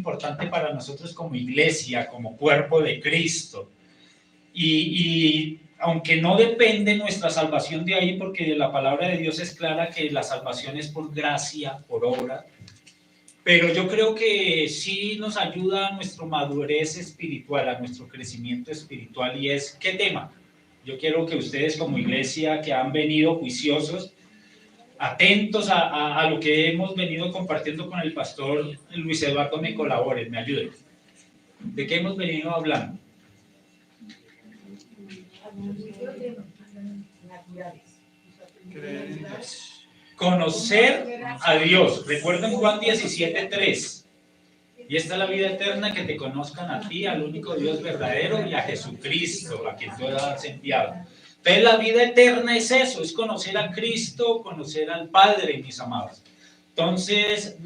importante para nosotros como iglesia, como cuerpo de Cristo. Y aunque no depende nuestra salvación de ahí, porque la palabra de Dios es clara que la salvación es por gracia, por obra, pero yo creo que sí nos ayuda a nuestra madurez espiritual, a nuestro crecimiento espiritual. Y es, ¿qué tema? Yo quiero que ustedes como iglesia que han venido juiciosos, atentos a lo que hemos venido compartiendo con el pastor Luis Eduardo, me colaboren, me ayuden. ¿De qué hemos venido hablando? Conocer a Dios. Recuerden Juan 17:3. Y esta es la vida eterna, que te conozcan a ti, al único Dios verdadero, y a Jesucristo, a quien tú has enviado. Entonces la vida eterna es eso, es conocer a Cristo, conocer al Padre, mis amados. Entonces,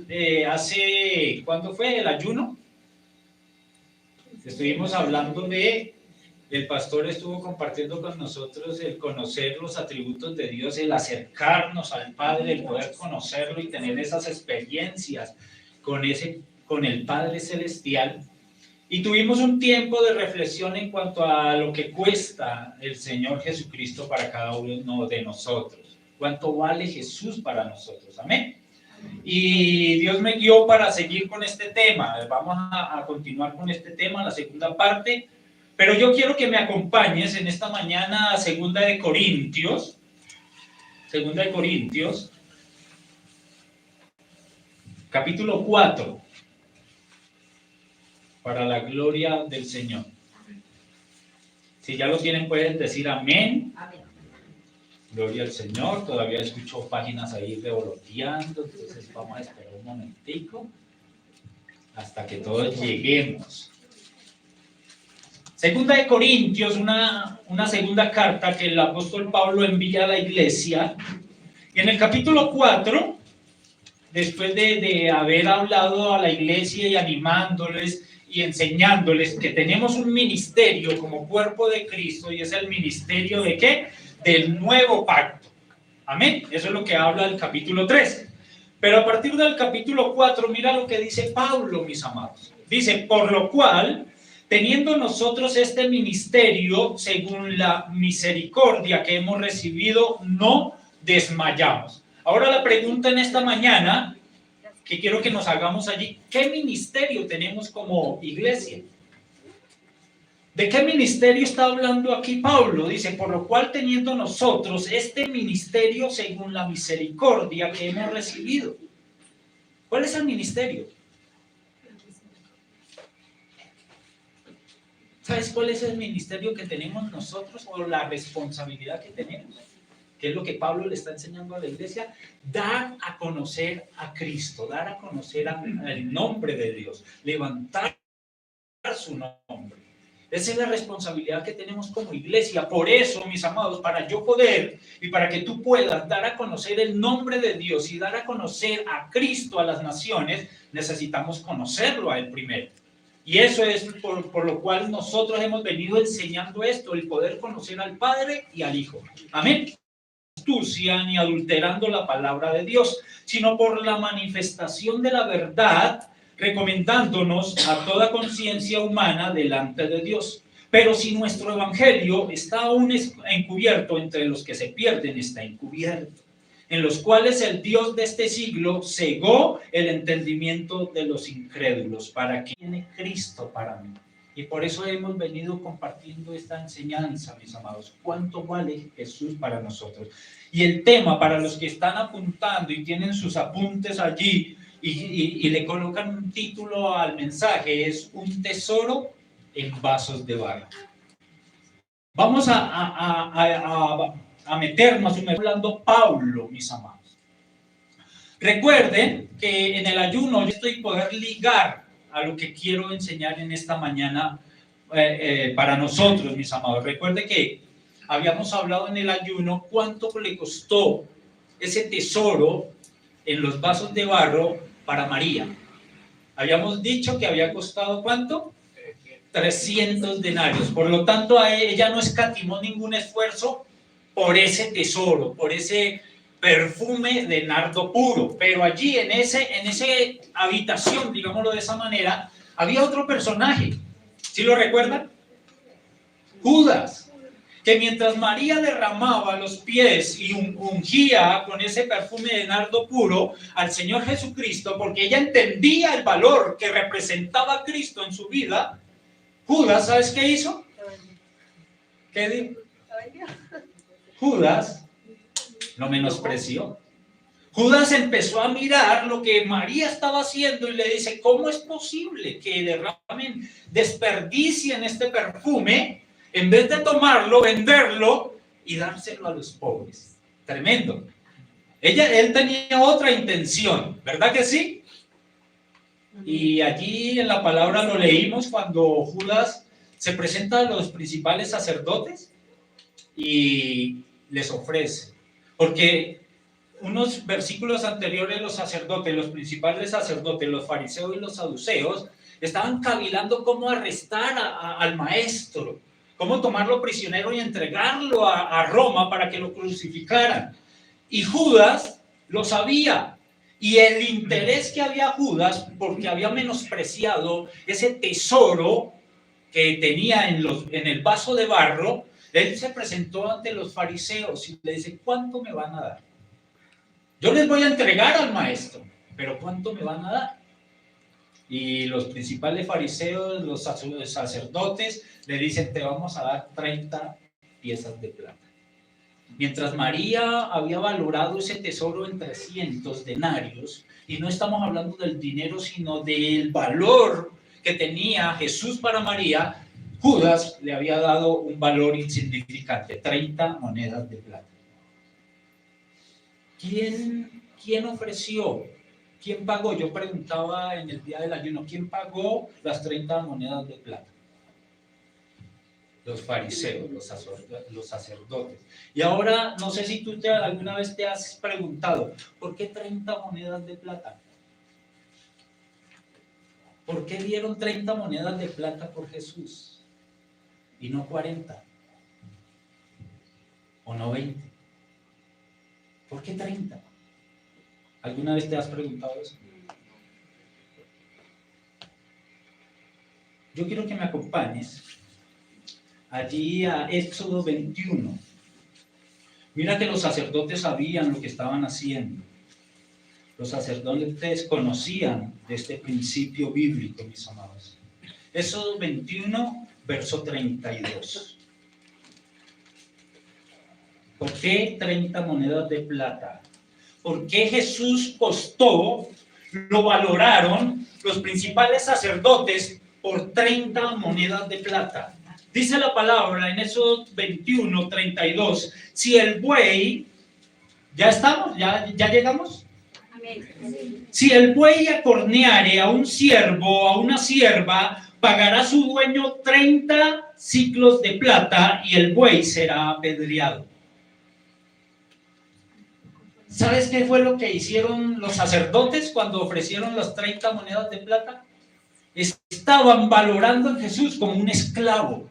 ¿cuándo fue el ayuno? Estuvimos hablando el pastor estuvo compartiendo con nosotros el conocer los atributos de Dios, el acercarnos al Padre, el poder conocerlo y tener esas experiencias con el Padre Celestial. Y tuvimos un tiempo de reflexión en cuanto a lo que cuesta el Señor Jesucristo para cada uno de nosotros. ¿Cuánto vale Jesús para nosotros? Amén. Y Dios me guió para seguir con este tema. Vamos a continuar con este tema, la segunda parte. Pero yo quiero que me acompañes en esta mañana a 2 de Corintios. 2 de Corintios, capítulo 4. Para la gloria del Señor. Si ya lo tienen, pueden decir amén. Amén. Gloria al Señor. Todavía escucho páginas ahí revoloteando, entonces vamos a esperar un momentico hasta que todos lleguemos. 2 de Corintios, una segunda carta que el apóstol Pablo envía a la iglesia. Y en el capítulo 4, después de haber hablado a la iglesia y animándoles y enseñándoles que tenemos un ministerio como cuerpo de Cristo, y es el ministerio ¿de qué? Del nuevo pacto. Amén. Eso es lo que habla el capítulo 3. Pero a partir del capítulo 4, mira lo que dice Pablo, mis amados. Dice, por lo cual, teniendo nosotros este ministerio, según la misericordia que hemos recibido, no desmayamos. Ahora la pregunta en esta mañana, que quiero que nos hagamos allí, ¿qué ministerio tenemos como iglesia? ¿De qué ministerio está hablando aquí Pablo? Dice, por lo cual teniendo nosotros este ministerio según la misericordia que hemos recibido. ¿Cuál es el ministerio? ¿Sabes cuál es el ministerio que tenemos nosotros o la responsabilidad que tenemos? ¿Qué es lo que Pablo le está enseñando a la iglesia? Dar a conocer a Cristo, dar a conocer el nombre de Dios, levantar su nombre. Esa es la responsabilidad que tenemos como iglesia. Por eso, mis amados, para yo poder y para que tú puedas dar a conocer el nombre de Dios y dar a conocer a Cristo a las naciones, necesitamos conocerlo a Él primero. Y eso es por lo cual nosotros hemos venido enseñando esto, el poder conocer al Padre y al Hijo. Amén. Astucia ni adulterando la palabra de Dios, sino por la manifestación de la verdad, recomendándonos a toda conciencia humana delante de Dios. Pero si nuestro evangelio está aún encubierto, entre los que se pierden está encubierto, en los cuales el Dios de este siglo cegó el entendimiento de los incrédulos, para que tiene Cristo para mí. Y por eso hemos venido compartiendo esta enseñanza, mis amados. ¿Cuánto vale Jesús para nosotros? Y el tema, para los que están apuntando y tienen sus apuntes allí y le colocan un título al mensaje, es un tesoro en vasos de barro. Vamos a meternos, hablando Pablo, mis amados. Recuerden que en el ayuno yo estoy poder ligar a lo que quiero enseñar en esta mañana para nosotros, mis amados. Recuerde que habíamos hablado en el ayuno cuánto le costó ese tesoro en los vasos de barro para María. Habíamos dicho que había costado ¿cuánto? 300 denarios. Por lo tanto, a ella no escatimó ningún esfuerzo por ese tesoro, por ese perfume de nardo puro. Pero allí en esa habitación, digámoslo de esa manera, había otro personaje. ¿Sí lo recuerdan? Judas, que mientras María derramaba los pies y ungía con ese perfume de nardo puro al Señor Jesucristo, porque ella entendía el valor que representaba Cristo en su vida, Judas, ¿sabes qué hizo? ¿Qué dijo? Judas lo menospreció. Judas empezó a mirar lo que María estaba haciendo y le dice, ¿cómo es posible que derramen, desperdicien este perfume en vez de tomarlo, venderlo y dárselo a los pobres? Tremendo. Él tenía otra intención, ¿verdad que sí? Y allí en la palabra lo leímos cuando Judas se presenta a los principales sacerdotes y les ofrece, porque unos versículos anteriores los sacerdotes, los principales sacerdotes, los fariseos y los saduceos estaban cavilando cómo arrestar al maestro, cómo tomarlo prisionero y entregarlo a Roma para que lo crucificaran. Y Judas lo sabía, y el interés que había Judas, porque había menospreciado ese tesoro que tenía en el vaso de barro, él se presentó ante los fariseos y le dice, ¿cuánto me van a dar? Yo les voy a entregar al maestro, pero ¿cuánto me van a dar? Y los principales fariseos, los sacerdotes, le dicen, te vamos a dar 30 piezas de plata. Mientras María había valorado ese tesoro en 300 denarios, y no estamos hablando del dinero, sino del valor que tenía Jesús para María, Judas le había dado un valor insignificante, 30 monedas de plata. ¿Quién ofreció? ¿Quién pagó? Yo preguntaba en el día del ayuno, ¿quién pagó las 30 monedas de plata? Los fariseos, los sacerdotes. Y ahora, no sé si tú alguna vez te has preguntado, ¿por qué 30 monedas de plata? ¿Por qué dieron 30 monedas de plata por Jesús? Y no 40. O no 20. ¿Por qué 30? ¿Alguna vez te has preguntado eso? Yo quiero que me acompañes allí a Éxodo 21. Mira que los sacerdotes sabían lo que estaban haciendo. Los sacerdotes conocían de este principio bíblico, mis amados. Éxodo 21, verso 32. ¿Por qué 30 monedas de plata? ¿Por qué Jesús costó, lo valoraron los principales sacerdotes por 30 monedas de plata? Dice la palabra en Éxodo 21, 32, si el buey, ¿ya estamos? ¿Ya llegamos? Amén. Si el buey acorneare a un siervo o a una sierva, pagará su dueño 30 siclos de plata y el buey será apedreado. ¿Sabes qué fue lo que hicieron los sacerdotes cuando ofrecieron las 30 monedas de plata? Estaban valorando a Jesús como un esclavo.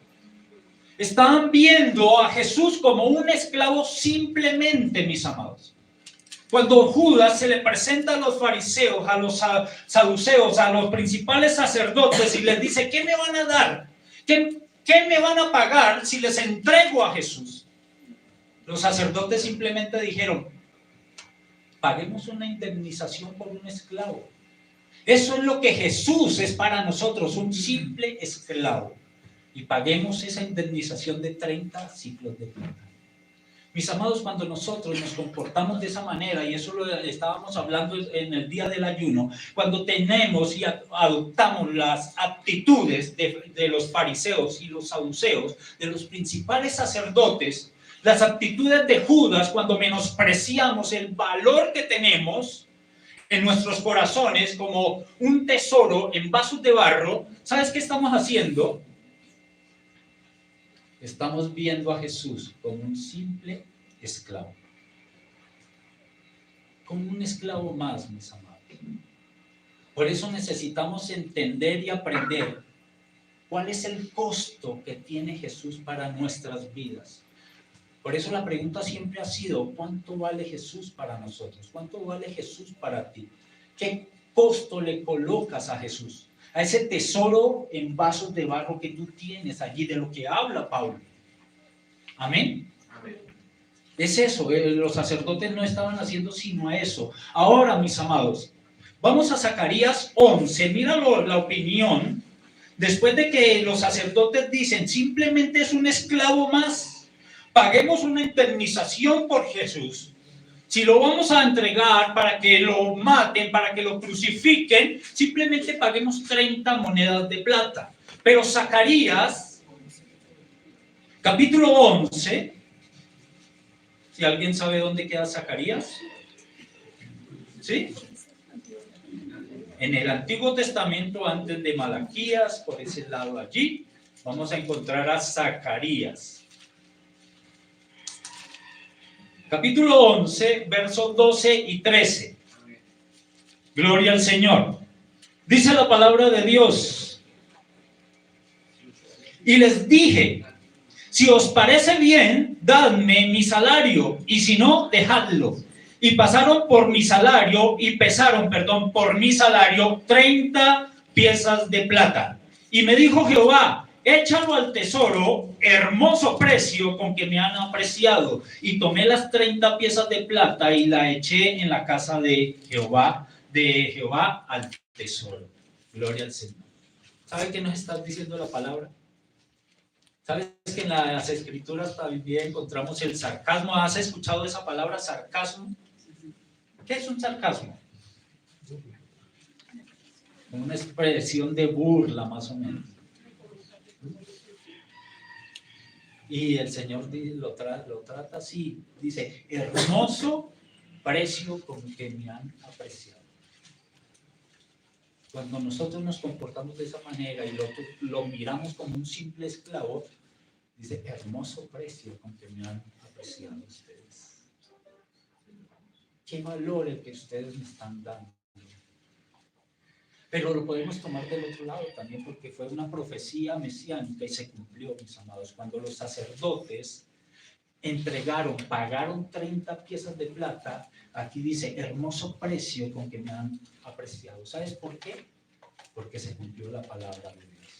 Estaban viendo a Jesús como un esclavo simplemente, mis amados. Cuando Judas se le presenta a los fariseos, a los saduceos, a los principales sacerdotes y les dice, ¿qué me van a dar? ¿Qué me van a pagar si les entrego a Jesús? Los sacerdotes simplemente dijeron, paguemos una indemnización por un esclavo. Eso es lo que Jesús es para nosotros, un simple esclavo. Y paguemos esa indemnización de 30 siclos de plata. Mis amados, cuando nosotros nos comportamos de esa manera, y eso lo estábamos hablando en el día del ayuno, cuando tenemos y adoptamos las actitudes de los fariseos y los saduceos, de los principales sacerdotes, las actitudes de Judas, cuando menospreciamos el valor que tenemos en nuestros corazones como un tesoro en vasos de barro, ¿sabes qué estamos haciendo? Estamos viendo a Jesús como un simple esclavo. Como un esclavo más, mis amados. Por eso necesitamos entender y aprender cuál es el costo que tiene Jesús para nuestras vidas. Por eso la pregunta siempre ha sido, ¿cuánto vale Jesús para nosotros? ¿Cuánto vale Jesús para ti? ¿Qué costo le colocas a Jesús? A ese tesoro en vasos de barro que tú tienes allí, de lo que habla Pablo. Amén. Amén. Es eso, los sacerdotes no estaban haciendo sino eso. Ahora, mis amados, vamos a Zacarías 11, mira la opinión, después de que los sacerdotes dicen, simplemente es un esclavo más, paguemos una indemnización por Jesús. Si lo vamos a entregar para que lo maten, para que lo crucifiquen, simplemente paguemos 30 monedas de plata. Pero Zacarías, capítulo 11, si alguien sabe dónde queda Zacarías, ¿sí? En el Antiguo Testamento, antes de Malaquías, por ese lado allí, vamos a encontrar a Zacarías. Capítulo 11, versos 12 y 13. Gloria al Señor. Dice la palabra de Dios. Y les dije, si os parece bien, dadme mi salario, y si no, dejadlo. Y pasaron por mi salario, y pesaron, por mi salario 30 piezas de plata. Y me dijo Jehová, échalo al tesoro, hermoso precio con que me han apreciado. Y tomé las 30 piezas de plata y la eché en la casa de Jehová al tesoro. Gloria al Señor. ¿Sabe qué nos está diciendo la palabra? ¿Sabes que en las escrituras también encontramos el sarcasmo? ¿Has escuchado esa palabra, sarcasmo? ¿Qué es un sarcasmo? Una expresión de burla, más o menos. Y el Señor lo trata así. Dice, hermoso precio con que me han apreciado. Cuando nosotros nos comportamos de esa manera y lo miramos como un simple esclavo, dice, hermoso precio con que me han apreciado ustedes. Qué valor el que ustedes me están dando. Pero lo podemos tomar del otro lado también, porque fue una profecía mesiánica y se cumplió, mis amados. Cuando los sacerdotes pagaron 30 piezas de plata, aquí dice, hermoso precio con que me han apreciado. ¿Sabes por qué? Porque se cumplió la palabra de Dios.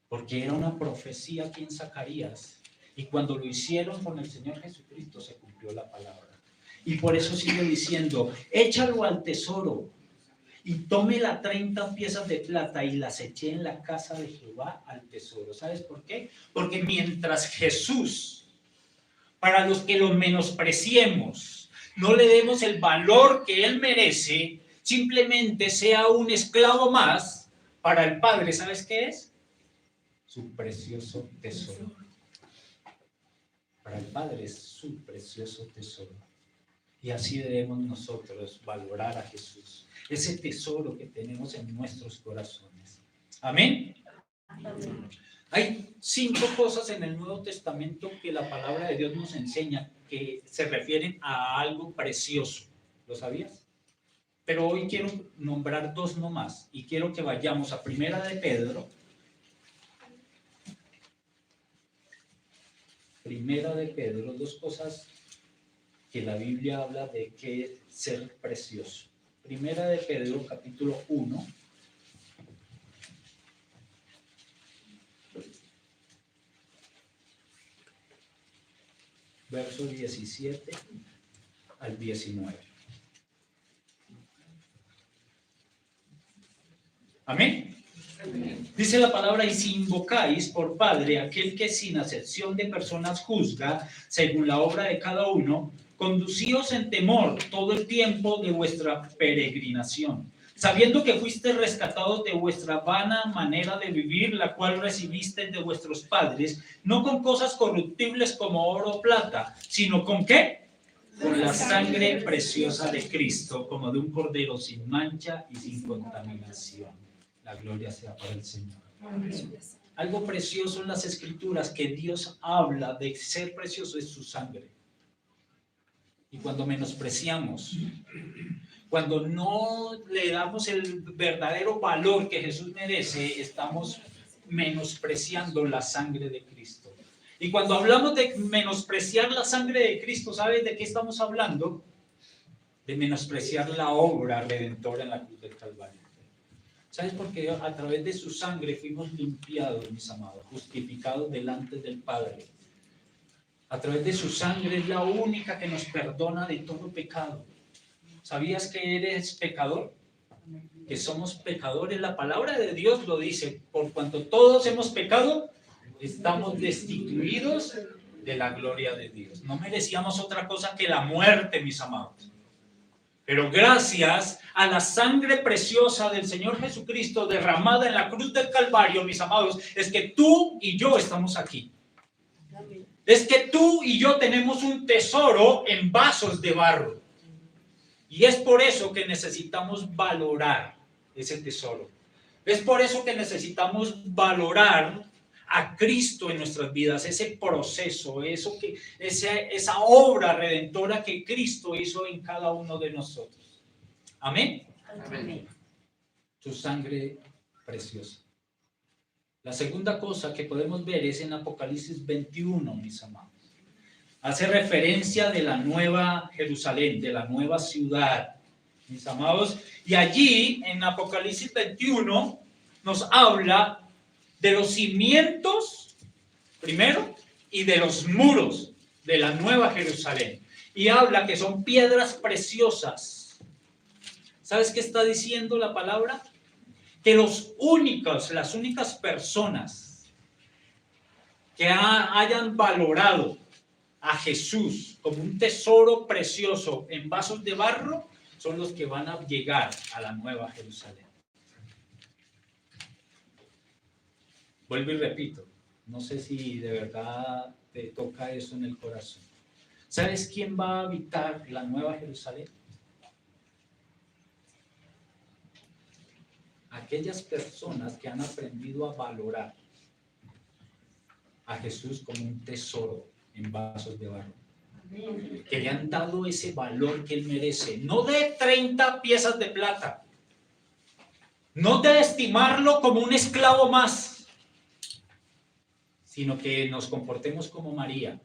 Porque era una profecía aquí en Zacarías, y cuando lo hicieron con el Señor Jesucristo se cumplió la palabra. Y por eso sigue diciendo, échalo al tesoro, y tome las 30 piezas de plata y las eché en la casa de Jehová al tesoro. ¿Sabes por qué? Porque mientras Jesús, para los que lo menospreciemos, no le demos el valor que Él merece, simplemente sea un esclavo más, para el Padre, ¿sabes qué es? Su precioso tesoro. Para el Padre es su precioso tesoro. Y así debemos nosotros valorar a Jesús, ese tesoro que tenemos en nuestros corazones. Amén. Amén. Hay 5 cosas en el Nuevo Testamento que la palabra de Dios nos enseña que se refieren a algo precioso. ¿Lo sabías? Pero hoy quiero nombrar 2 nomás y quiero que vayamos a Primera de Pedro. Primera de Pedro, 2 cosas que la Biblia habla de que ser precioso. Primera de Pedro, capítulo 1. Verso 17 al 19. Amén. Dice la palabra, y si invocáis por Padre aquel que sin acepción de personas juzga, según la obra de cada uno, conducíos en temor todo el tiempo de vuestra peregrinación, sabiendo que fuisteis rescatados de vuestra vana manera de vivir, la cual recibisteis de vuestros padres, no con cosas corruptibles como oro o plata, sino con ¿qué? Con la sangre preciosa de Cristo, como de un cordero sin mancha y sin contaminación. La gloria sea para el Señor. Algo precioso en las Escrituras que Dios habla de ser precioso es su sangre. Y cuando menospreciamos, cuando no le damos el verdadero valor que Jesús merece, estamos menospreciando la sangre de Cristo. Y cuando hablamos de menospreciar la sangre de Cristo, ¿sabes de qué estamos hablando? De menospreciar la obra redentora en la cruz del Calvario. ¿Sabes por qué? A través de su sangre fuimos limpiados, mis amados, justificados delante del Padre. A través de su sangre es la única que nos perdona de todo pecado. ¿Sabías que eres pecador? Que somos pecadores. La palabra de Dios lo dice. Por cuanto todos hemos pecado, estamos destituidos de la gloria de Dios. No merecíamos otra cosa que la muerte, mis amados. Pero gracias a la sangre preciosa del Señor Jesucristo derramada en la cruz del Calvario, mis amados, es que tú y yo estamos aquí. Es que tú y yo tenemos un tesoro en vasos de barro. Y es por eso que necesitamos valorar ese tesoro. Es por eso que necesitamos valorar a Cristo en nuestras vidas, ese proceso, esa obra redentora que Cristo hizo en cada uno de nosotros. Amén. Amén. Su sangre preciosa. La segunda cosa que podemos ver es en Apocalipsis 21, mis amados. Hace referencia de la nueva Jerusalén, de la nueva ciudad, mis amados. Y allí, en Apocalipsis 21, nos habla de los cimientos, primero, y de los muros de la nueva Jerusalén. Y habla que son piedras preciosas. ¿Sabes qué está diciendo la palabra? Que las únicas personas que hayan valorado a Jesús como un tesoro precioso en vasos de barro son los que van a llegar a la nueva Jerusalén. Vuelvo y repito, no sé si de verdad te toca eso en el corazón. ¿Sabes quién va a habitar la nueva Jerusalén? Aquellas personas que han aprendido a valorar a Jesús como un tesoro en vasos de barro. Que le han dado ese valor que él merece. No de 30 piezas de plata. No de estimarlo como un esclavo más. Sino que nos comportemos como María.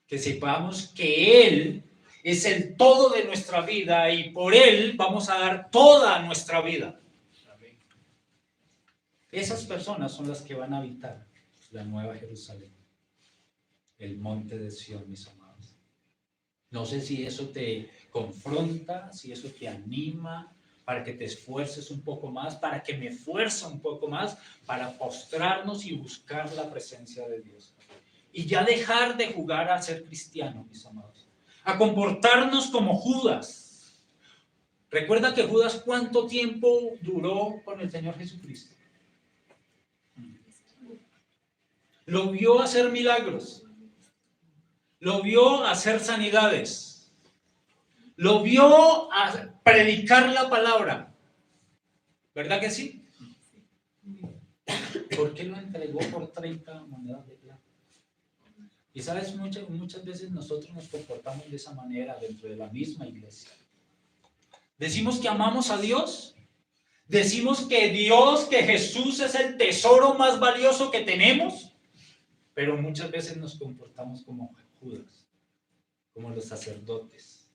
Que sepamos que Él es el todo de nuestra vida y por Él vamos a dar toda nuestra vida. Esas personas son las que van a habitar la nueva Jerusalén, el monte de Sión, mis amados. No sé si eso te confronta, si eso te anima, para que te esfuerces un poco más, para que me esfuerce un poco más, para postrarnos y buscar la presencia de Dios. Y ya dejar de jugar a ser cristiano, mis amados. A comportarnos como Judas. Recuerda que Judas, ¿cuánto tiempo duró con el Señor Jesucristo? Lo vio hacer milagros. Lo vio hacer sanidades. Lo vio a predicar la palabra. ¿Verdad que sí? ¿Por qué lo entregó por 30 monedas de plata? Y sabes, muchas veces nosotros nos comportamos de esa manera dentro de la misma iglesia. Decimos que amamos a Dios. Decimos que Jesús es el tesoro más valioso que tenemos. Pero muchas veces nos comportamos como Judas, como los sacerdotes,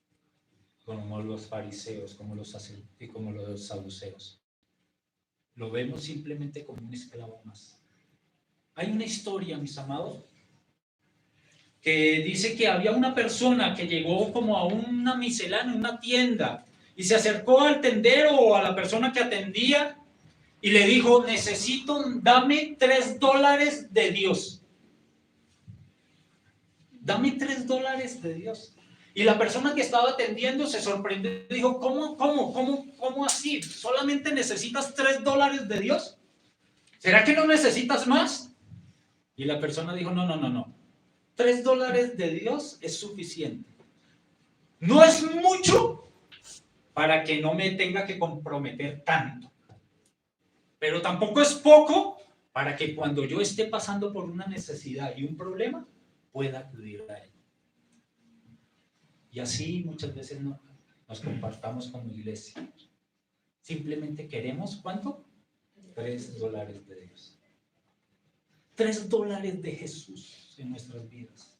como los fariseos, como los saduceos. Lo vemos simplemente como un esclavo más. Hay una historia, mis amados, que dice que había una persona que llegó como a una miscelánea, una tienda, y se acercó al tendero o a la persona que atendía y le dijo: dame $3 de Dios. Dame $3 de Dios. Y la persona que estaba atendiendo se sorprendió y dijo: ¿Cómo así? ¿Solamente necesitas $3 de Dios? ¿Será que no necesitas más? Y la persona dijo: no. $3 de Dios es suficiente. No es mucho para que no me tenga que comprometer tanto. Pero tampoco es poco para que cuando yo esté pasando por una necesidad y un problema, pueda acudir a él. Y así muchas veces nos comportamos como iglesia. Simplemente queremos, ¿cuánto? $3 de Dios. $3 de Jesús en nuestras vidas.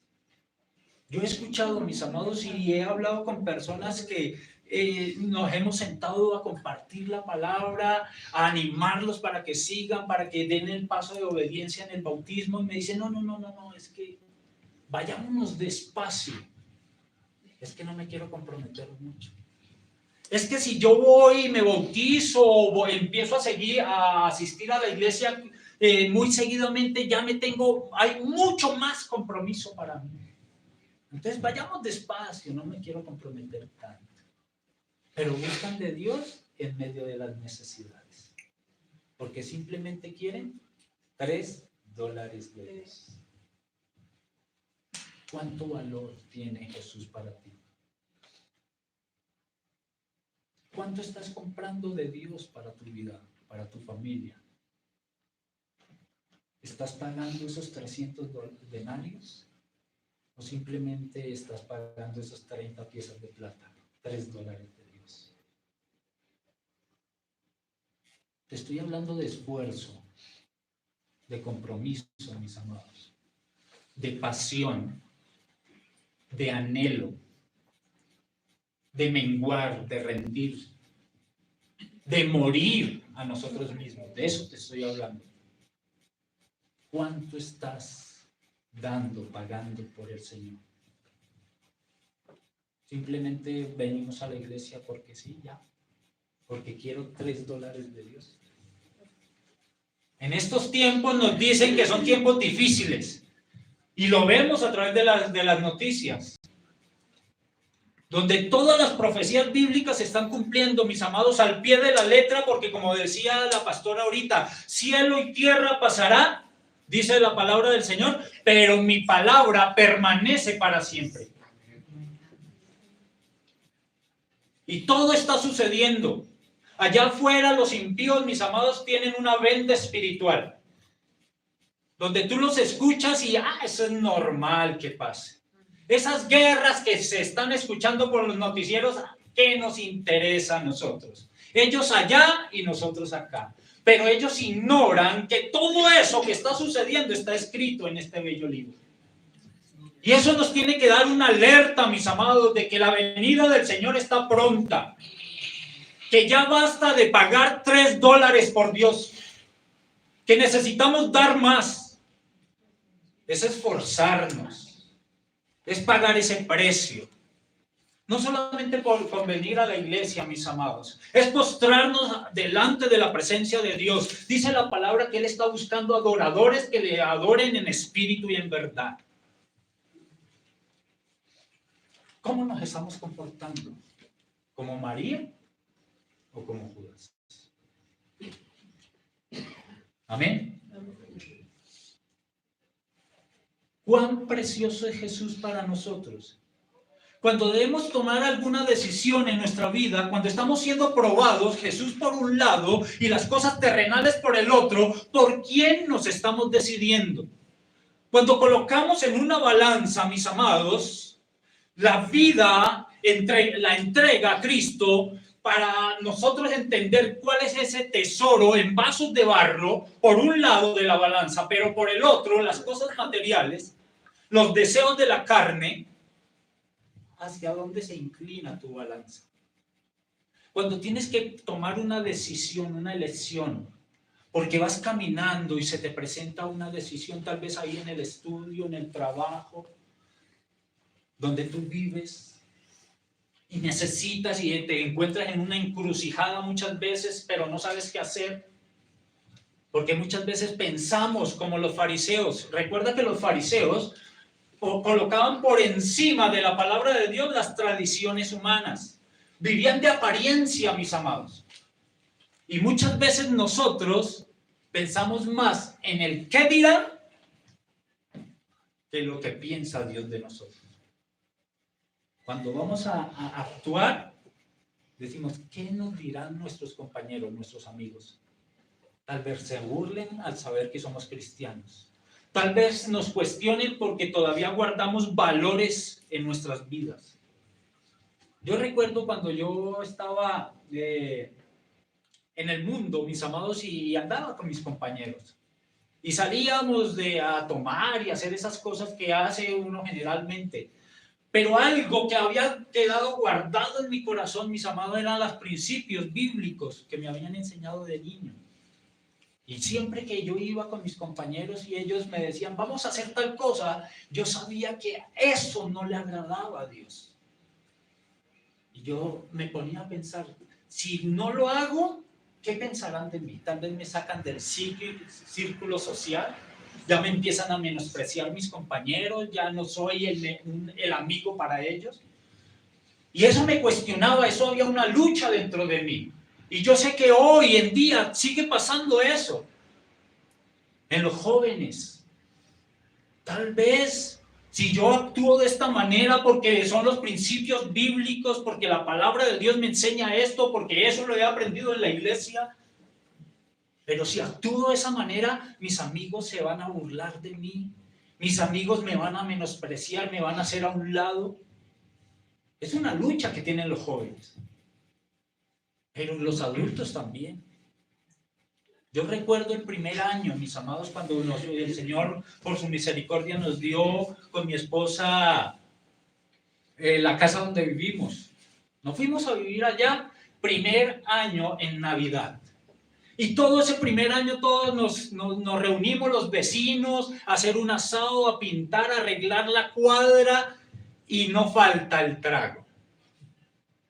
Yo he escuchado, mis amados, y he hablado con personas que nos hemos sentado a compartir la palabra, a animarlos para que sigan, para que den el paso de obediencia en el bautismo, y me dicen, no, es que vayámonos despacio, es que no me quiero comprometer mucho. Es que si yo voy y me bautizo o empiezo a asistir a la iglesia muy seguidamente, hay mucho más compromiso para mí. Entonces vayamos despacio, no me quiero comprometer tanto. Pero buscan de Dios en medio de las necesidades. Porque simplemente quieren $3 de Dios. ¿Cuánto valor tiene Jesús para ti? ¿Cuánto estás comprando de Dios para tu vida, para tu familia? ¿Estás pagando esos 300 denarios? ¿O simplemente estás pagando esos 30 piezas de plata? $3 de Dios. Te estoy hablando de esfuerzo, de compromiso, mis amados, de pasión, de anhelo, de menguar, de rendir, de morir a nosotros mismos. De eso te estoy hablando. ¿Cuánto estás dando, pagando por el Señor? Simplemente venimos a la iglesia porque sí, ya, porque quiero $3 de Dios. En estos tiempos nos dicen que son tiempos difíciles y lo vemos a través de las noticias, donde todas las profecías bíblicas se están cumpliendo, mis amados, al pie de la letra, porque como decía la pastora ahorita, cielo y tierra pasará, dice la palabra del Señor, pero mi palabra permanece para siempre. Y todo está sucediendo. Allá afuera los impíos, mis amados, tienen una venda espiritual, donde tú los escuchas y eso es normal que pase. Esas guerras que se están escuchando por los noticieros, ¿qué nos interesa a nosotros? Ellos allá y nosotros acá. Pero ellos ignoran que todo eso que está sucediendo está escrito en este bello libro. Y eso nos tiene que dar una alerta, mis amados, de que la venida del Señor está pronta. Que ya basta de pagar $3 por Dios. Que necesitamos dar más. Es esforzarnos. Es pagar ese precio. No solamente por venir a la iglesia, mis amados. Es postrarnos delante de la presencia de Dios. Dice la palabra que Él está buscando adoradores que le adoren en espíritu y en verdad. ¿Cómo nos estamos comportando? ¿Como María o como Judas? Amén. ¿Cuán precioso es Jesús para nosotros? Cuando debemos tomar alguna decisión en nuestra vida, cuando estamos siendo probados, Jesús por un lado y las cosas terrenales por el otro, ¿por quién nos estamos decidiendo? Cuando colocamos en una balanza, mis amados, la vida, la entrega a Cristo, para nosotros entender cuál es ese tesoro en vasos de barro, por un lado de la balanza, pero por el otro, las cosas materiales, los deseos de la carne, ¿hacia dónde se inclina tu balanza? Cuando tienes que tomar una decisión, una elección, porque vas caminando y se te presenta una decisión, tal vez ahí en el estudio, en el trabajo, donde tú vives, y necesitas y te encuentras en una encrucijada muchas veces, pero no sabes qué hacer, porque muchas veces pensamos como los fariseos. Recuerda que los fariseos colocaban por encima de la palabra de Dios las tradiciones humanas. Vivían de apariencia, mis amados. Y muchas veces nosotros pensamos más en el qué dirán que lo que piensa Dios de nosotros. Cuando vamos a actuar, decimos, ¿qué nos dirán nuestros compañeros, nuestros amigos? Tal vez se burlen al saber que somos cristianos. Tal vez nos cuestionen porque todavía guardamos valores en nuestras vidas. Yo recuerdo cuando yo estaba en el mundo, mis amados, y andaba con mis compañeros. Y salíamos a tomar y hacer esas cosas que hace uno generalmente. Pero algo que había quedado guardado en mi corazón, mis amados, eran los principios bíblicos que me habían enseñado de niño. Y siempre que yo iba con mis compañeros y ellos me decían, vamos a hacer tal cosa, yo sabía que eso no le agradaba a Dios. Y yo me ponía a pensar, si no lo hago, ¿qué pensarán de mí? Tal vez me sacan del círculo social, ya me empiezan a menospreciar mis compañeros, ya no soy el amigo para ellos. Y eso me cuestionaba, eso había una lucha dentro de mí. Y yo sé que hoy en día sigue pasando eso en los jóvenes. Tal vez si yo actúo de esta manera porque son los principios bíblicos, porque la palabra de Dios me enseña esto, porque eso lo he aprendido en la iglesia, pero si actúo de esa manera, mis amigos se van a burlar de mí, mis amigos me van a menospreciar, me van a hacer a un lado. Es una lucha que tienen los jóvenes, pero los adultos también. Yo recuerdo el primer año, mis amados, cuando el Señor, por su misericordia, nos dio con mi esposa la casa donde vivimos. Nos fuimos a vivir allá, primer año en Navidad. Y todo ese primer año todos nos reunimos los vecinos a hacer un asado, a pintar, a arreglar la cuadra, y no falta el trago.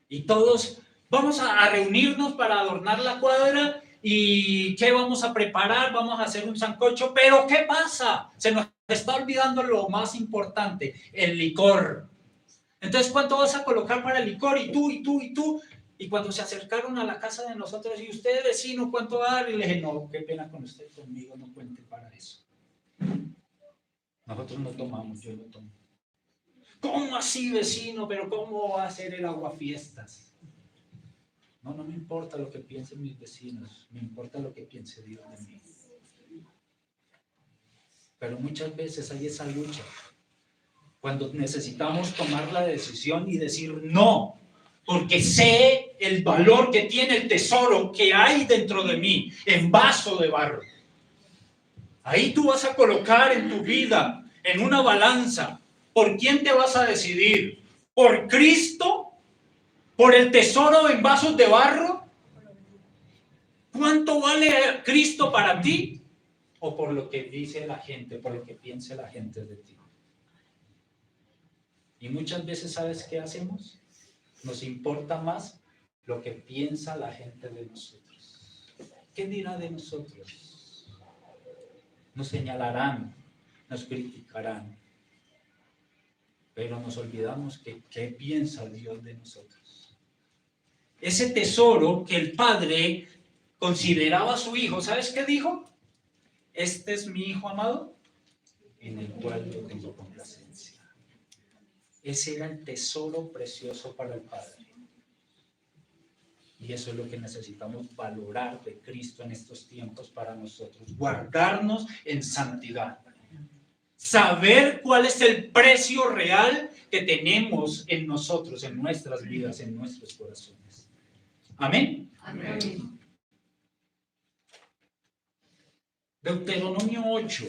Y todos vamos a reunirnos para adornar la cuadra. ¿Y qué vamos a preparar? Vamos a hacer un sancocho. Pero ¿qué pasa? Se nos está olvidando lo más importante, el licor. Entonces, ¿cuánto vas a colocar para el licor? Y tú, y tú, y tú. Y cuando se acercaron a la casa de nosotros, y usted, vecino, ¿cuánto va a dar? Y le dije, no, qué pena con usted, conmigo no cuente para eso. Nosotros no tomamos, yo no tomo. ¿Cómo así, vecino? ¿Pero cómo va a ser el aguafiestas? No me importa lo que piensen mis vecinos, me importa lo que piense Dios de mí. Pero muchas veces hay esa lucha, cuando necesitamos tomar la decisión y decir no, porque sé el valor que tiene el tesoro que hay dentro de mí, en vaso de barro. Ahí tú vas a colocar en tu vida, en una balanza, ¿por quién te vas a decidir? ¿Por Cristo? ¿Por el tesoro en vasos de barro? ¿Cuánto vale Cristo para ti? ¿O por lo que dice la gente, por lo que piense la gente de ti? Y muchas veces, ¿sabes qué hacemos? Nos importa más lo que piensa la gente de nosotros. ¿Qué dirá de nosotros? Nos señalarán, nos criticarán, pero nos olvidamos que ¿qué piensa Dios de nosotros? Ese tesoro que el padre consideraba a su hijo, ¿sabes qué dijo? Este es mi hijo amado, en el cual yo tengo complacencia. Ese era el tesoro precioso para el padre. Y eso es lo que necesitamos valorar de Cristo en estos tiempos para nosotros. Guardarnos en santidad. Saber cuál es el precio real que tenemos en nosotros, en nuestras vidas, en nuestros corazones. Amén. Amén. Deuteronomio 8.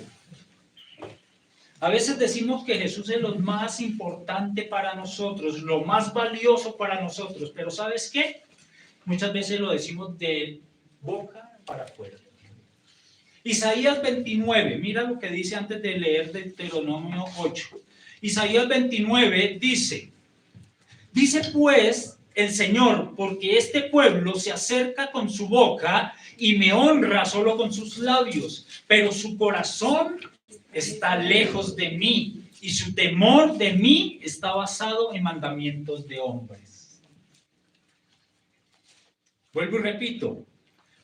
A veces decimos que Jesús es lo más importante para nosotros, lo más valioso para nosotros, pero ¿sabes qué? Muchas veces lo decimos de boca para afuera. Isaías 29, mira lo que dice antes de leer Deuteronomio 8. Isaías 29 dice pues el Señor, porque este pueblo se acerca con su boca y me honra solo con sus labios, pero su corazón está lejos de mí y su temor de mí está basado en mandamientos de hombres. Vuelvo y repito,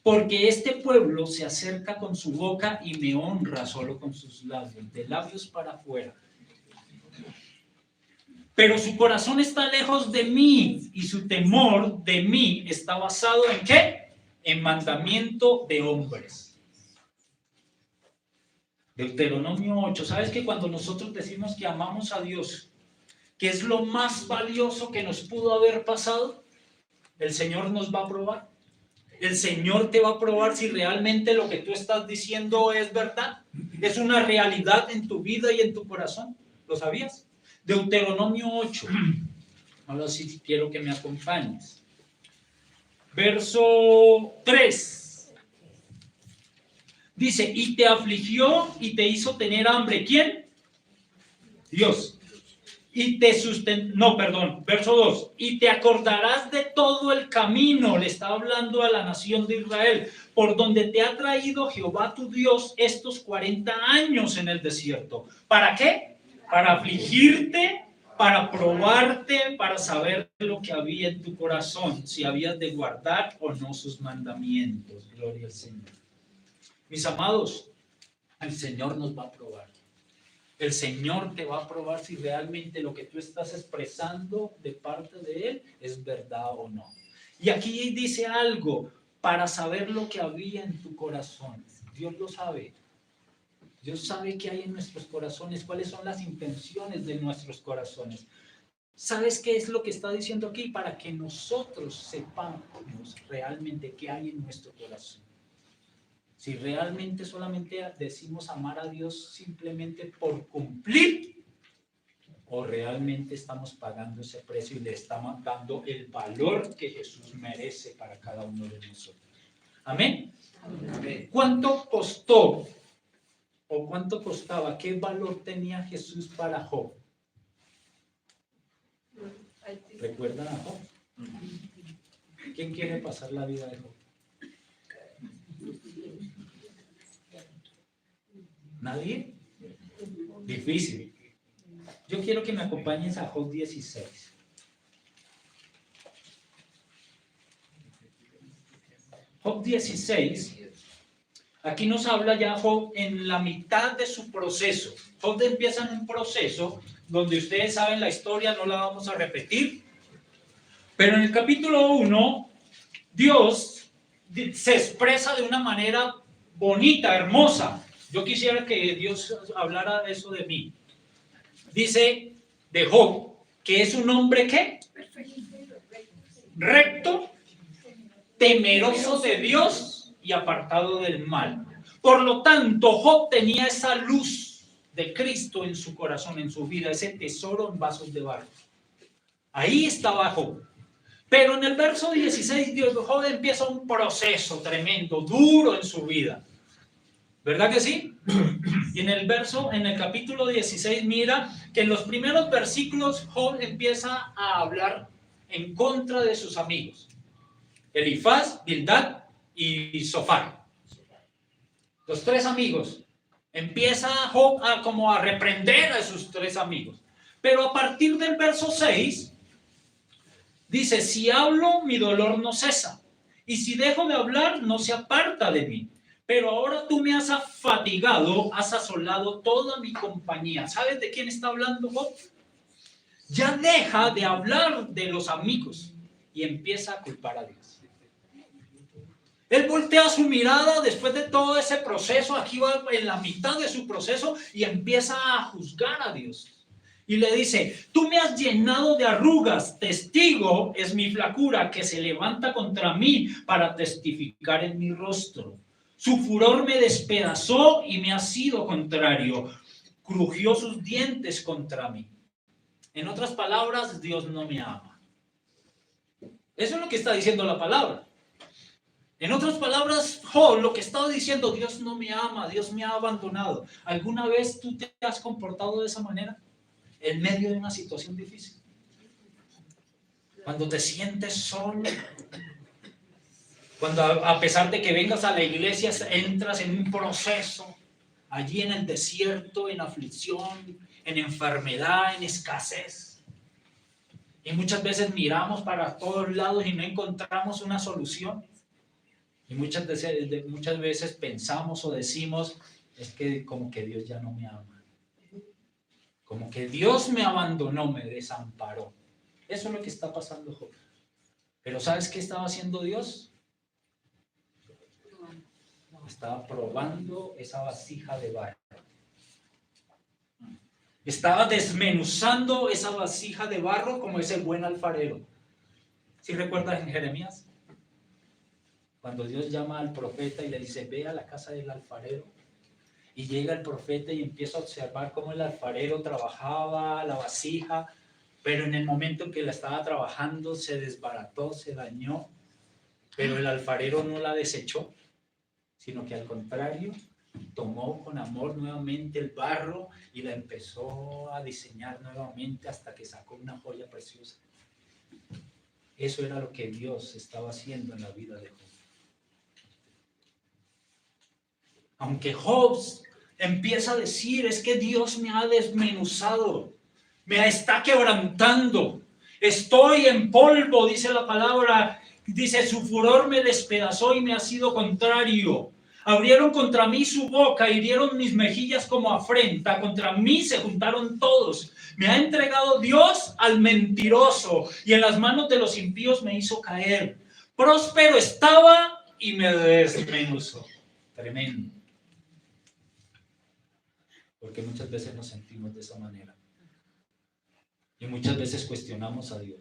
porque este pueblo se acerca con su boca y me honra solo con sus labios, de labios para afuera. Pero su corazón está lejos de mí y su temor de mí está basado ¿en qué? En mandamiento de hombres. Deuteronomio 8. ¿Sabes que cuando nosotros decimos que amamos a Dios, que es lo más valioso que nos pudo haber pasado, el Señor nos va a probar? El Señor te va a probar si realmente lo que tú estás diciendo es verdad. Es una realidad en tu vida y en tu corazón. ¿Lo sabías? Deuteronomio 8. Ahora sí quiero que me acompañes. Verso 3. Dice, y te afligió y te hizo tener hambre. ¿Quién? Dios. Y te sustentó, no, perdón, verso 2. Y te acordarás de todo el camino, le está hablando a la nación de Israel, por donde te ha traído Jehová tu Dios estos 40 años en el desierto. ¿Para qué? Para afligirte, para probarte, para saber lo que había en tu corazón, si habías de guardar o no sus mandamientos. Gloria al Señor. Mis amados, el Señor nos va a probar. El Señor te va a probar si realmente lo que tú estás expresando de parte de Él es verdad o no. Y aquí dice algo, para saber lo que había en tu corazón. Dios lo sabe. Dios sabe qué hay en nuestros corazones, cuáles son las intenciones de nuestros corazones. ¿Sabes qué es lo que está diciendo aquí? Para que nosotros sepamos realmente qué hay en nuestro corazón. Si realmente solamente decimos amar a Dios simplemente por cumplir, o realmente estamos pagando ese precio y le estamos dando el valor que Jesús merece para cada uno de nosotros. ¿Amén? Amén. ¿Cuánto costó o cuánto costaba? ¿Qué valor tenía Jesús para Job? ¿Recuerdan a Job? ¿Quién quiere pasar la vida de Job? ¿Nadie? Difícil. Yo quiero que me acompañes a Job 16. Job 16. Aquí nos habla ya Job en la mitad de su proceso. Job empieza en un proceso donde ustedes saben la historia, no la vamos a repetir. Pero en el capítulo 1, Dios se expresa de una manera bonita, hermosa. Yo quisiera que Dios hablara de eso de mí. Dice de Job que es un hombre ¿qué? Recto, temeroso de Dios y apartado del mal. Por lo tanto, Job tenía esa luz de Cristo en su corazón, en su vida, ese tesoro en vasos de barro. Ahí estaba Job. Pero en el verso 16, Job empieza un proceso tremendo, duro en su vida. ¿Verdad que sí? Y en el capítulo 16, mira que en los primeros versículos Job empieza a hablar en contra de sus amigos. Elifaz, Bildad y Zofar. Los tres amigos. Empieza Job a reprender a sus tres amigos. Pero a partir del verso 6, dice, si hablo, mi dolor no cesa. Y si dejo de hablar, no se aparta de mí. Pero ahora tú me has fatigado, has asolado toda mi compañía. ¿Sabes de quién está hablando Job? Ya deja de hablar de los amigos y empieza a culpar a Dios. Él voltea su mirada después de todo ese proceso, aquí va en la mitad de su proceso y empieza a juzgar a Dios. Y le dice, tú me has llenado de arrugas, testigo es mi flacura que se levanta contra mí para testificar en mi rostro. Su furor me despedazó y me ha sido contrario. Crujió sus dientes contra mí. En otras palabras, Dios no me ama. Eso es lo que está diciendo la palabra. En otras palabras, Job, lo que estaba diciendo, Dios no me ama, Dios me ha abandonado. ¿Alguna vez tú te has comportado de esa manera? En medio de una situación difícil. Cuando te sientes solo. Cuando a pesar de que vengas a la iglesia, entras en un proceso. Allí en el desierto, en aflicción, en enfermedad, en escasez. Y muchas veces miramos para todos lados y no encontramos una solución. Y muchas veces pensamos o decimos, es que como que Dios ya no me ama. Como que Dios me abandonó, me desamparó. Eso es lo que está pasando, Job. Pero ¿sabes qué estaba haciendo Dios? Estaba probando esa vasija de barro. Estaba desmenuzando esa vasija de barro como ese buen alfarero. ¿Sí recuerdas en Jeremías? Cuando Dios llama al profeta y le dice, ve a la casa del alfarero, y llega el profeta y empieza a observar cómo el alfarero trabajaba la vasija, pero en el momento en que la estaba trabajando se desbarató, se dañó, pero el alfarero no la desechó, sino que al contrario, tomó con amor nuevamente el barro y la empezó a diseñar nuevamente hasta que sacó una joya preciosa. Eso era lo que Dios estaba haciendo en la vida de Job. Aunque Job empieza a decir, es que Dios me ha desmenuzado, me está quebrantando, estoy en polvo, dice la palabra, dice, su furor me despedazó y me ha sido contrario. Abrieron contra mí su boca, hirieron mis mejillas como afrenta, contra mí se juntaron todos. Me ha entregado Dios al mentiroso y en las manos de los impíos me hizo caer. Próspero estaba y me desmenuzó. Tremendo. Porque muchas veces nos sentimos de esa manera. Y muchas veces cuestionamos a Dios.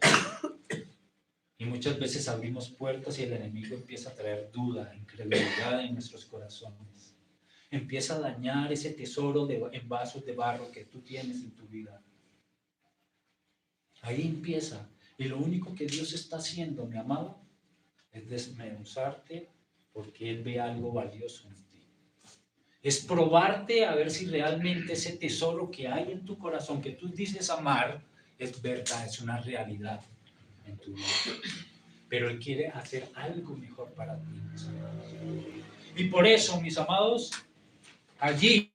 Y muchas veces abrimos puertas y el enemigo empieza a traer duda, incredulidad en nuestros corazones. Empieza a dañar ese tesoro en vasos de barro que tú tienes en tu vida. Ahí empieza. Y lo único que Dios está haciendo, mi amado, es desmenuzarte porque Él ve algo valioso en ti. Es probarte a ver si realmente ese tesoro que hay en tu corazón, que tú dices amar, es verdad, es una realidad en tu vida. Pero Él quiere hacer algo mejor para ti. Y por eso, mis amados, allí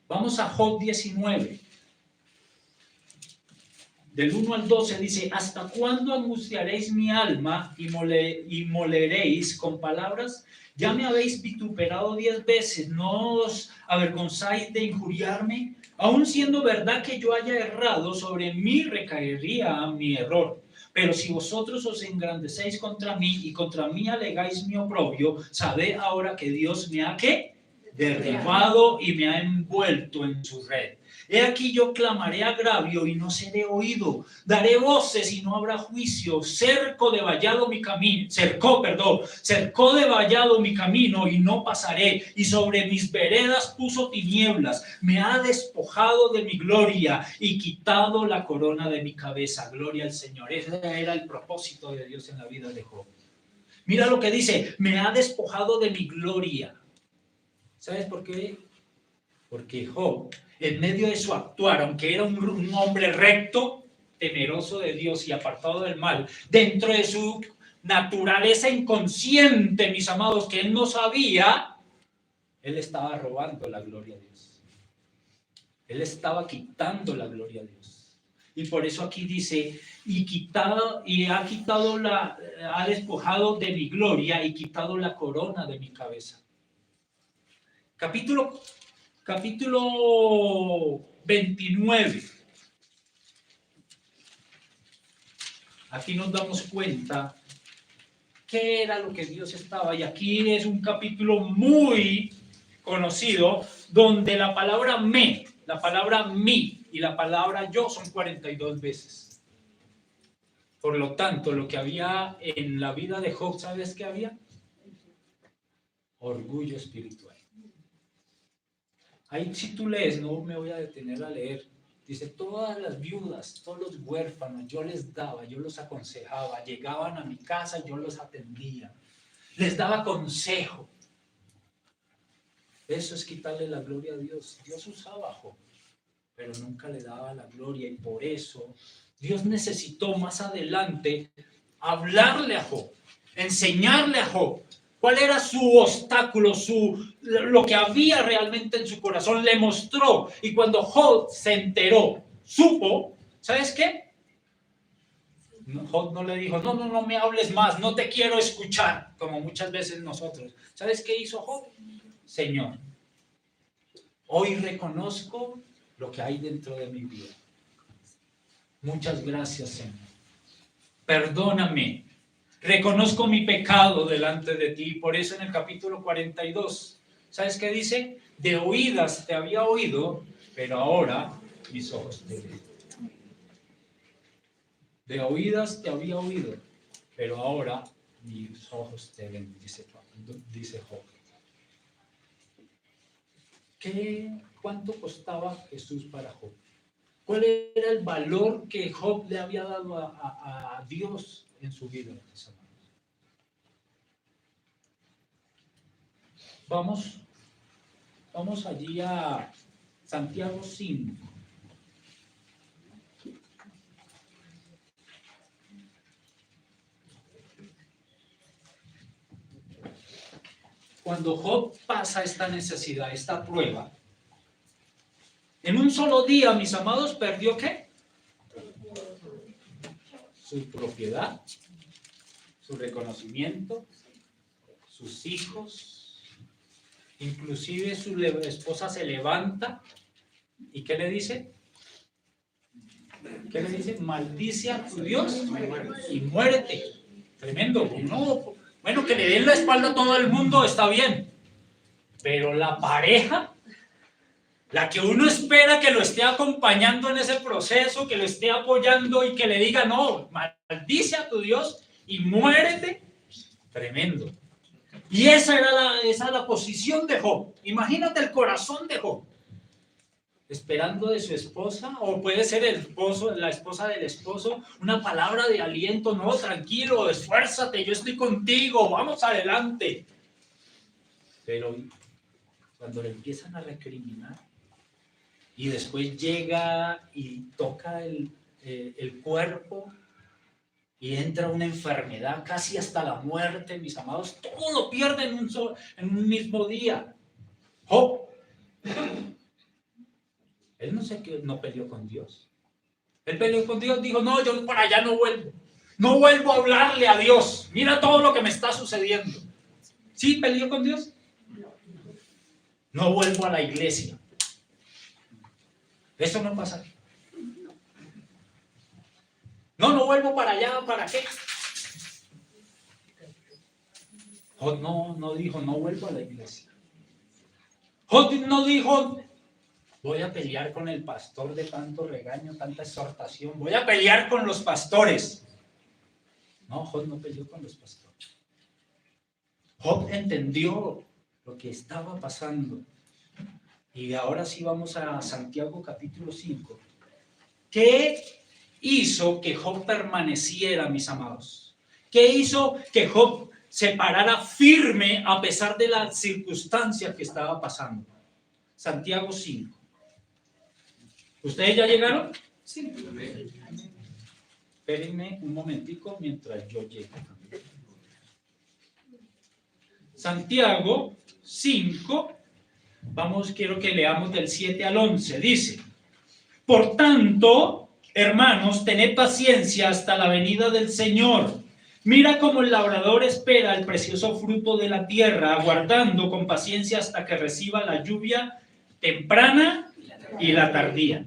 vamos a Job 19. Del 1 al 12 dice, ¿hasta cuándo angustiaréis mi alma y moleréis con palabras? Ya me habéis vituperado 10 veces, ¿no os avergonzáis de injuriarme? Aun siendo verdad que yo haya errado, sobre mí recaería mi error. Pero si vosotros os engrandecéis contra mí y contra mí alegáis mi oprobio, sabed ahora que Dios me ha ¿qué? Derribado y me ha envuelto en su red. He aquí yo clamaré agravio y no seré oído, daré voces y no habrá juicio, cercó de vallado mi camino y no pasaré, y sobre mis veredas puso tinieblas, me ha despojado de mi gloria y quitado la corona de mi cabeza. Gloria al Señor. Ese era el propósito de Dios en la vida de Job. Mira lo que dice, me ha despojado de mi gloria. ¿Sabes por qué? Porque Job, en medio de su actuar, aunque era un hombre recto, temeroso de Dios y apartado del mal, dentro de su naturaleza inconsciente, mis amados, que él no sabía, él estaba robando la gloria a Dios. Él estaba quitando la gloria a Dios. Y por eso aquí dice, ha despojado de mi gloria y quitado la corona de mi cabeza. Capítulo 29. Aquí nos damos cuenta qué era lo que Dios estaba. Y aquí es un capítulo muy conocido donde la palabra me, la palabra mí y la palabra yo son 42 veces. Por lo tanto, lo que había en la vida de Job, ¿sabes qué había? Orgullo espiritual. Ahí si tú lees, no me voy a detener a leer, dice, todas las viudas, todos los huérfanos, yo les daba, yo los aconsejaba, llegaban a mi casa, yo los atendía, les daba consejo. Eso es quitarle la gloria a Dios. Dios usaba a Job, pero nunca le daba la gloria, y por eso Dios necesitó más adelante hablarle a Job, enseñarle a Job cuál era su obstáculo, lo que había realmente en su corazón, le mostró. Y cuando Job se enteró, supo, ¿sabes qué? Job no le dijo, no me hables más, no te quiero escuchar, como muchas veces nosotros. ¿Sabes qué hizo Job? Señor, hoy reconozco lo que hay dentro de mi vida. Muchas gracias, Señor. Perdóname. Reconozco mi pecado delante de ti. Por eso en el capítulo 42, ¿sabes qué dice? De oídas te había oído, pero ahora mis ojos te ven. De oídas te había oído, pero ahora mis ojos te ven, dice Job. ¿Cuánto costaba Jesús para Job? ¿Cuál era el valor que Job le había dado a Dios en su vida? Vamos allí a Santiago 5. Cuando Job pasa esta necesidad, esta prueba, en un solo día, mis amados, perdió ¿qué? Su propiedad, su reconocimiento, sus hijos, inclusive su esposa se levanta y ¿qué le dice? ¿Qué le dice? Maldice a tu Dios y muérete. Tremendo, ¿no? Bueno, que le den la espalda a todo el mundo está bien, pero la pareja, la que uno espera que lo esté acompañando en ese proceso, que lo esté apoyando y que le diga, no, maldice a tu Dios y muérete, tremendo. Y esa era la posición de Job. Imagínate el corazón de Job, esperando de su esposa, o puede ser el esposo, la esposa del esposo, una palabra de aliento, no, tranquilo, esfuérzate, yo estoy contigo, vamos adelante. Pero cuando le empiezan a recriminar, y después llega y toca el cuerpo, y entra una enfermedad casi hasta la muerte, mis amados, todo lo pierde en un mismo día. Job, él no peleó con Dios. Él peleó con Dios, dijo, no, yo para allá no vuelvo. No vuelvo a hablarle a Dios. Mira todo lo que me está sucediendo. ¿Sí peleó con Dios? No vuelvo a la iglesia. Eso no pasa. No vuelvo para allá, ¿para qué? Job no dijo, no vuelvo a la iglesia. Job no dijo, voy a pelear con el pastor de tanto regaño, tanta exhortación. Voy a pelear con los pastores. No, Job no peleó con los pastores. Job entendió lo que estaba pasando. Y ahora sí vamos a Santiago capítulo 5. ¿Qué hizo que Job permaneciera, mis amados? ¿Qué hizo que Job se parara firme a pesar de las circunstancias que estaba pasando? Santiago 5. ¿Ustedes ya llegaron? Sí. Espérenme un momentico mientras yo llego. Santiago 5, quiero que leamos del 7 al 11. Dice, por tanto, hermanos, tened paciencia hasta la venida del Señor. Mira cómo el labrador espera el precioso fruto de la tierra, aguardando con paciencia hasta que reciba la lluvia temprana y la tardía.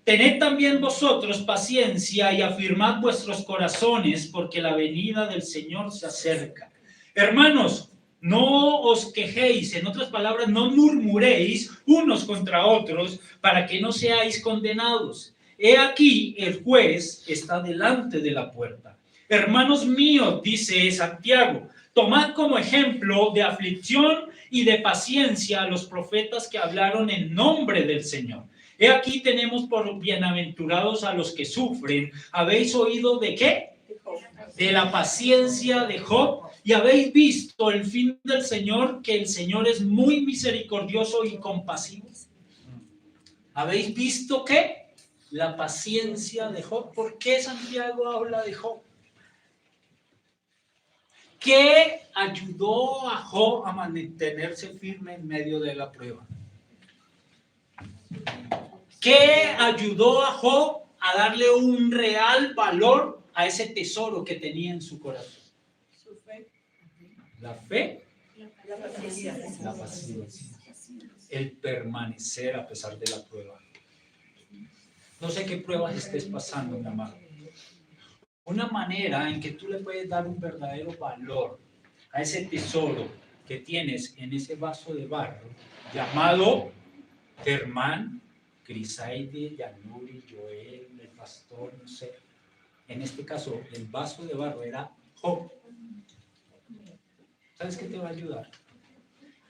Tened también vosotros paciencia y afirmad vuestros corazones, porque la venida del Señor se acerca. Hermanos, no os quejéis, en otras palabras, no murmuréis unos contra otros, para que no seáis condenados. He aquí, el juez está delante de la puerta. Hermanos míos, dice Santiago, tomad como ejemplo de aflicción y de paciencia a los profetas que hablaron en nombre del Señor. He aquí tenemos por bienaventurados a los que sufren. ¿Habéis oído de qué? De la paciencia de Job. Y habéis visto el fin del Señor, que el Señor es muy misericordioso y compasivo. ¿Habéis visto qué? La paciencia de Job. ¿Por qué Santiago habla de Job? ¿Qué ayudó a Job a mantenerse firme en medio de la prueba? ¿Qué ayudó a Job a darle un real valor a ese tesoro que tenía en su corazón? Su fe. La fe. La paciencia. La paciencia. El permanecer a pesar de la prueba. No sé qué pruebas estés pasando, mi amado. Una manera en que tú le puedes dar un verdadero valor a ese tesoro que tienes en ese vaso de barro llamado Germán, Crisaide, Yanuri, Joel, el pastor, no sé. En este caso, el vaso de barro era Job. ¿Sabes qué te va a ayudar?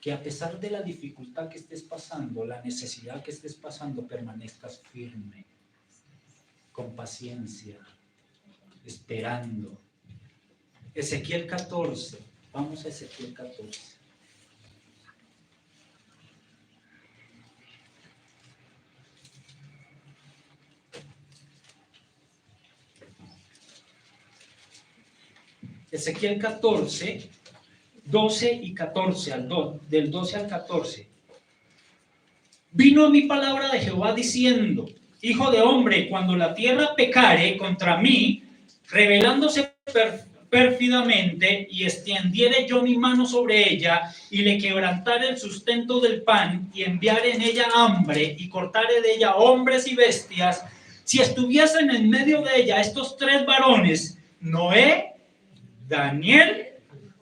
Que a pesar de la dificultad que estés pasando, la necesidad que estés pasando, permanezcas firme, con paciencia, esperando. Ezequiel 14, vamos a Ezequiel 14. Ezequiel 14, 12 y 14, del 12 al 14. Vino a mí palabra de Jehová diciendo: Hijo de hombre, cuando la tierra pecare contra mí, rebelándose pérfidamente, y extendiere yo mi mano sobre ella, y le quebrantare el sustento del pan, y enviare en ella hambre, y cortare de ella hombres y bestias, si estuviesen en medio de ella estos tres varones, Noé, Daniel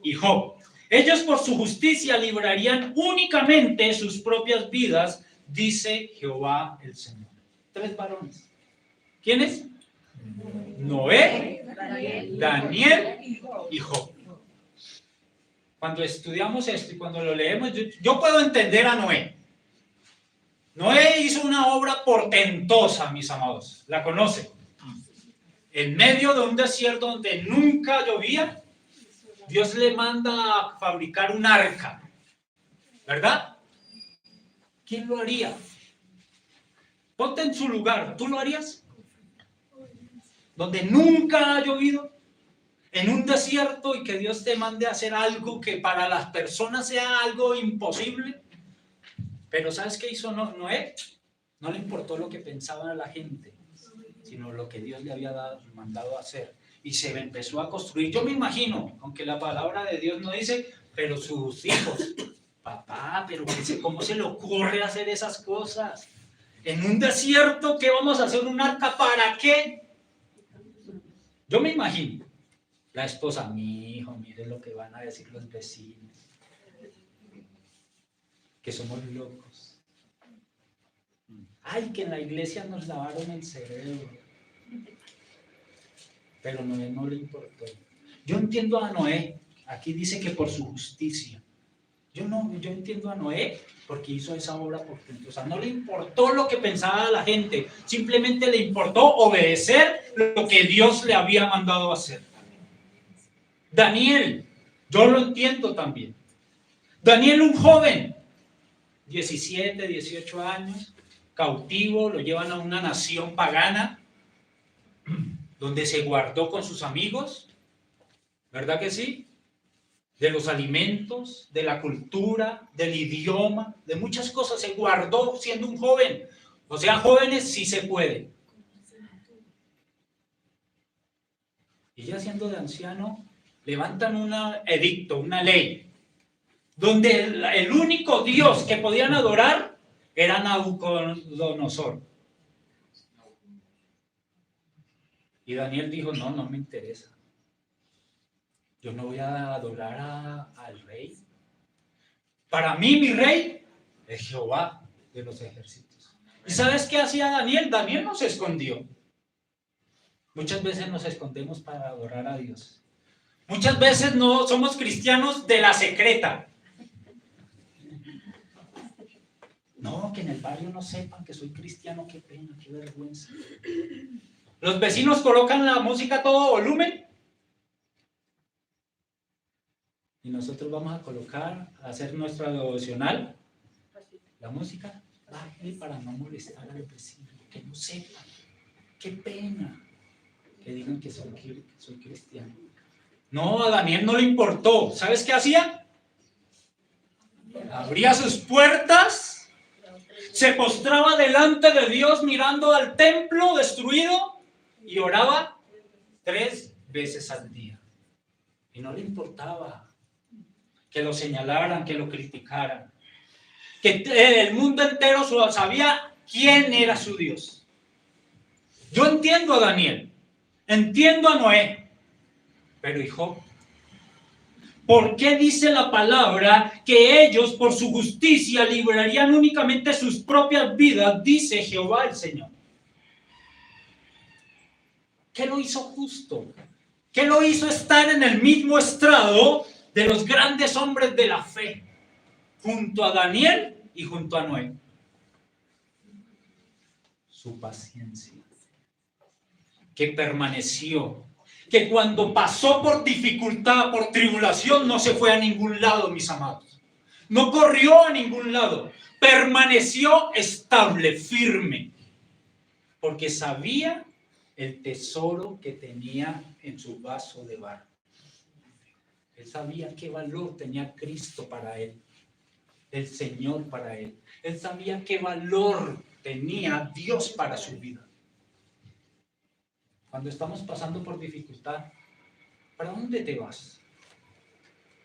y Job, ellos por su justicia librarían únicamente sus propias vidas, dice Jehová el Señor. Tres varones. ¿Quiénes? Noé, Daniel y Job. Cuando estudiamos esto y cuando lo leemos, yo puedo entender a Noé. Noé hizo una obra portentosa, mis amados. ¿La conocen? En medio de un desierto donde nunca llovía, Dios le manda a fabricar un arca, ¿verdad? ¿Quién lo haría? Ponte en su lugar, ¿tú lo harías? Donde nunca ha llovido, en un desierto, y que Dios te mande a hacer algo que para las personas sea algo imposible. Pero ¿sabes qué hizo Noé? No le importó lo que pensaba la gente, sino lo que Dios le había mandado a hacer. Y se empezó a construir. Yo me imagino, aunque la palabra de Dios no dice, pero sus hijos, papá, pero ¿cómo se le ocurre hacer esas cosas? En un desierto, ¿qué vamos a hacer? ¿Un arca para qué? Yo me imagino, la esposa, mi hijo, mire lo que van a decir los vecinos, que somos locos. Ay, que en la iglesia nos lavaron el cerebro. Pero Noé no le importó. Yo entiendo a Noé, aquí dice que por su justicia. Yo entiendo a Noé porque hizo esa obra portentosa. No le importó lo que pensaba la gente, simplemente le importó obedecer lo que Dios le había mandado hacer. Daniel, yo lo entiendo también. Daniel, un joven, 17, 18 años, cautivo, lo llevan a una nación pagana, donde se guardó con sus amigos, ¿verdad que sí? De los alimentos, de la cultura, del idioma, de muchas cosas se guardó siendo un joven. O sea, jóvenes sí se puede. Y ya siendo de anciano, levantan un edicto, una ley, donde el único Dios que podían adorar era Nabucodonosor. Y Daniel dijo, no me interesa. Yo no voy a adorar al rey. Para mí, mi rey es Jehová de los ejércitos. ¿Y sabes qué hacía Daniel? Daniel no se escondió. Muchas veces nos escondemos para adorar a Dios. Muchas veces no somos cristianos de la secreta. No, que en el barrio no sepan que soy cristiano, qué pena, qué vergüenza. Los vecinos colocan la música a todo volumen y nosotros vamos a colocar, a hacer nuestra devocional, la música baje para no molestar al vecino, que no sepan, qué pena que digan que soy cristiano. No, a Daniel no le importó. ¿Sabes qué hacía? Abría sus puertas, se postraba delante de Dios mirando al templo destruido y oraba 3 veces al día. Y no le importaba que lo señalaran, que lo criticaran, que el mundo entero sabía quién era su Dios. Yo entiendo a Daniel, entiendo a Noé, pero ¿y Job? ¿Por qué dice la palabra que ellos por su justicia librarían únicamente sus propias vidas? Dice Jehová el Señor. ¿Qué lo hizo justo? ¿Qué lo hizo estar en el mismo estrado de los grandes hombres de la fe, junto a Daniel y junto a Noé? Su paciencia, que permaneció, que cuando pasó por dificultad, por tribulación, no se fue a ningún lado, mis amados. No corrió a ningún lado, permaneció estable, firme, porque sabía el tesoro que tenía en su vaso de barro. Él sabía qué valor tenía Cristo para él, el Señor para él. Él sabía qué valor tenía Dios para su vida. Cuando estamos pasando por dificultad, ¿para dónde te vas?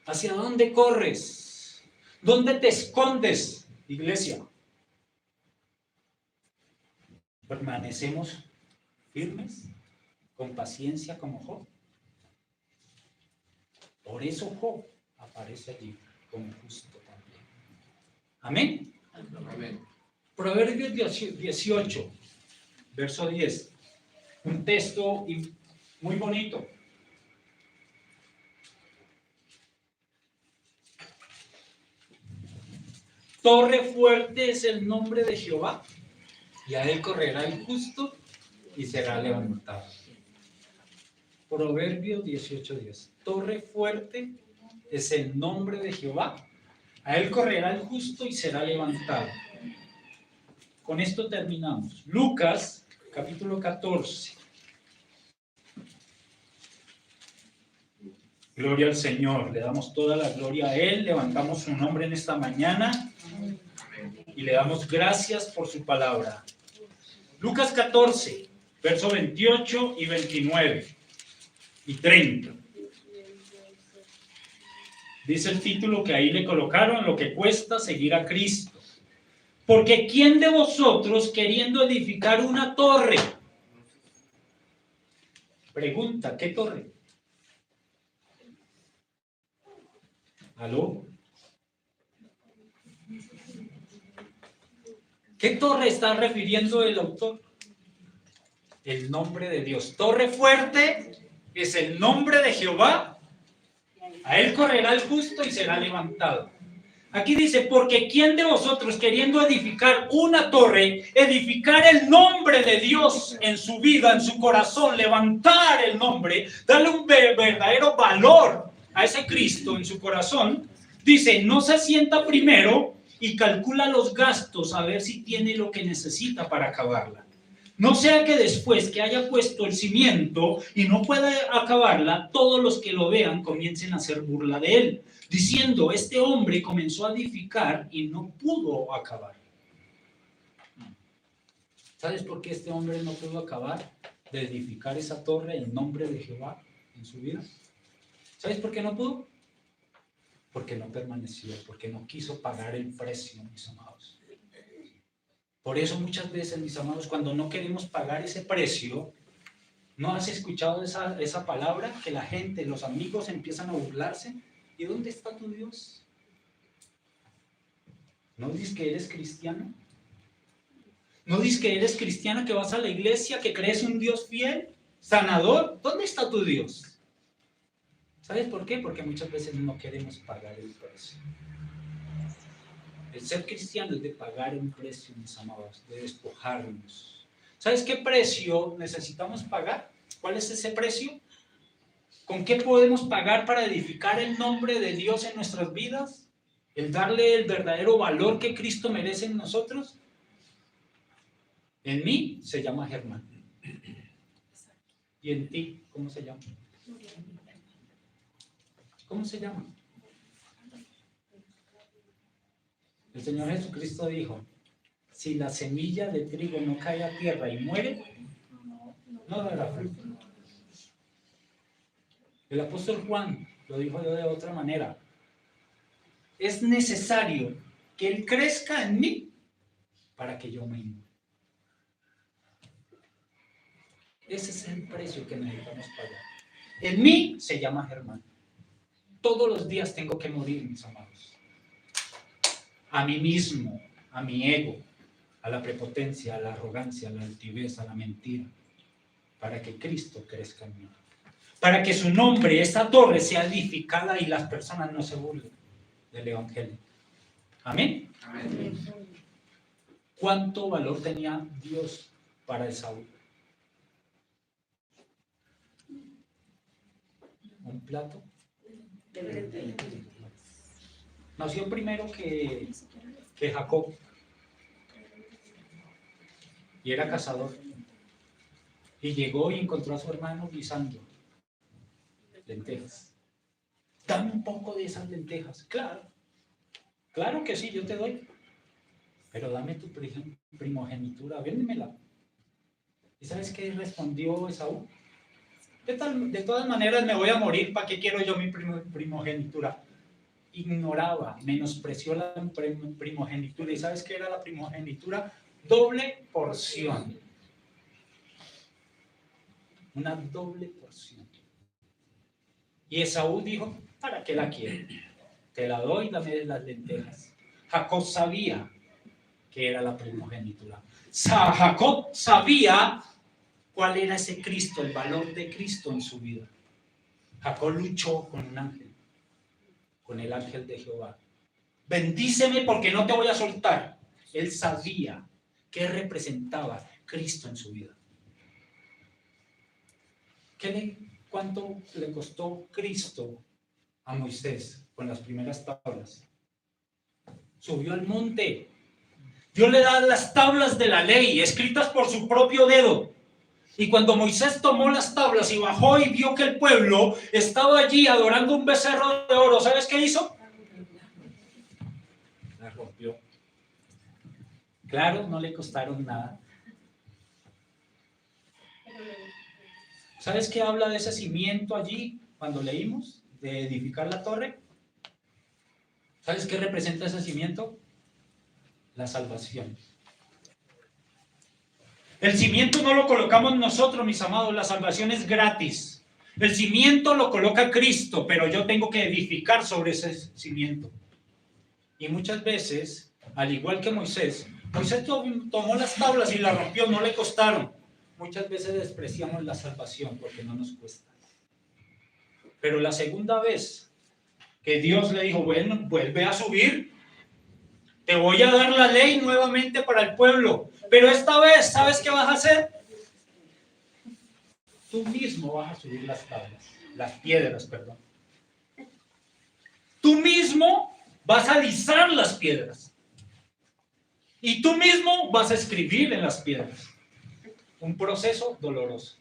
¿Hacia dónde corres? ¿Dónde te escondes, iglesia? ¿Permanecemos firmes, con paciencia como Job? Por eso Job aparece allí como justo también. ¿Amén? Amén. Proverbios 18, verso 10. Un texto muy bonito. Torre fuerte es el nombre de Jehová, y a él correrá el justo y será levantado. Proverbios 18:10. Torre fuerte es el nombre de Jehová, a él correrá el justo y será levantado. Con esto terminamos. Lucas, capítulo 14. Gloria al Señor. Le damos toda la gloria a Él. Levantamos su nombre en esta mañana y le damos gracias por su palabra. Lucas 14, verso 28 y 29 y 30. Dice el título que ahí le colocaron: lo que cuesta seguir a Cristo. Porque ¿quién de vosotros, queriendo edificar una torre? Pregunta, ¿qué torre? ¿Aló? ¿Qué torre está refiriendo el autor? El nombre de Dios. Torre fuerte es el nombre de Jehová. A él correrá el justo y será levantado. Aquí dice, porque ¿quién de vosotros, queriendo edificar una torre, edificar el nombre de Dios en su vida, en su corazón, levantar el nombre, darle un verdadero valor a ese Cristo en su corazón, dice, no se sienta primero y calcula los gastos a ver si tiene lo que necesita para acabarla? No sea que después que haya puesto el cimiento y no pueda acabarla, todos los que lo vean comiencen a hacer burla de él, diciendo, este hombre comenzó a edificar y no pudo acabar. ¿Sabes por qué este hombre no pudo acabar de edificar esa torre en nombre de Jehová en su vida? ¿Sabes por qué no pudo? Porque no permaneció, porque no quiso pagar el precio, mis amados. Por eso muchas veces, mis amados, cuando no queremos pagar ese precio, ¿no has escuchado esa palabra? Que la gente, los amigos empiezan a burlarse. ¿Y dónde está tu Dios? ¿No dices que eres cristiano? ¿No dices que eres cristiana, que vas a la iglesia, que crees un Dios fiel, sanador? ¿Dónde está tu Dios? ¿Sabes por qué? Porque muchas veces no queremos pagar el precio. El ser cristiano es de pagar un precio, mis amados, de despojarnos. ¿Sabes qué precio necesitamos pagar? ¿Cuál es ese precio? ¿Con qué podemos pagar para edificar el nombre de Dios en nuestras vidas? ¿El darle el verdadero valor que Cristo merece en nosotros? En mí se llama Germán. ¿Y en ti cómo se llama? ¿Cómo se llama? El Señor Jesucristo dijo, si la semilla de trigo no cae a tierra y muere, no dará fruto. El apóstol Juan lo dijo de otra manera. Es necesario que Él crezca en mí para que yo mengue. Ese es el precio que necesitamos pagar. En mí se llama Germán. Todos los días tengo que morir, mis amados. A mí mismo, a mi ego, a la prepotencia, a la arrogancia, a la altivez, a la mentira, para que Cristo crezca en mí. para que su nombre, esta torre, sea edificada y las personas no se burlen del evangelio. Amén. Amén. ¿Cuánto valor tenía Dios para Esaú? Un plato. Nació primero que Jacob y era cazador, y llegó y encontró a su hermano guisando lentejas. Dame un poco de esas lentejas. Claro que sí, yo te doy, pero dame tu primogenitura, véndemela. ¿Y sabes qué respondió Esaú? De todas maneras me voy a morir, ¿para qué quiero yo mi primogenitura? Ignoraba, menospreció la primogenitura. ¿Y sabes qué era la primogenitura? Doble porción. Una doble porción. Y Esaú dijo, ¿para qué la quiero? Te la doy, dame las lentejas. Jacob sabía que era la primogenitura. Jacob sabía cuál era ese Cristo, el valor de Cristo en su vida. Jacob luchó con un ángel, con el ángel de Jehová. Bendíceme porque no te voy a soltar. Él sabía qué representaba Cristo en su vida. ¿Cuánto le costó Cristo a Moisés con las primeras tablas? Subió al monte. Dios le da las tablas de la ley, escritas por su propio dedo. Y cuando Moisés tomó las tablas y bajó y vio que el pueblo estaba allí adorando un becerro de oro, ¿sabes qué hizo? La rompió. Claro, no le costaron nada. ¿Sabes qué habla de ese cimiento allí cuando leímos de edificar la torre? ¿Sabes qué representa ese cimiento? La salvación. El cimiento no lo colocamos nosotros, mis amados, la salvación es gratis. El cimiento lo coloca Cristo, pero yo tengo que edificar sobre ese cimiento. Y muchas veces, al igual que Moisés tomó las tablas y las rompió, no le costaron. Muchas veces despreciamos la salvación porque no nos cuesta. Pero la segunda vez que Dios le dijo, bueno, vuelve a subir, te voy a dar la ley nuevamente para el pueblo, pero esta vez, ¿sabes qué vas a hacer? Tú mismo vas a subir las piedras. Tú mismo vas a alisar las piedras. Y tú mismo vas a escribir en las piedras. Un proceso doloroso.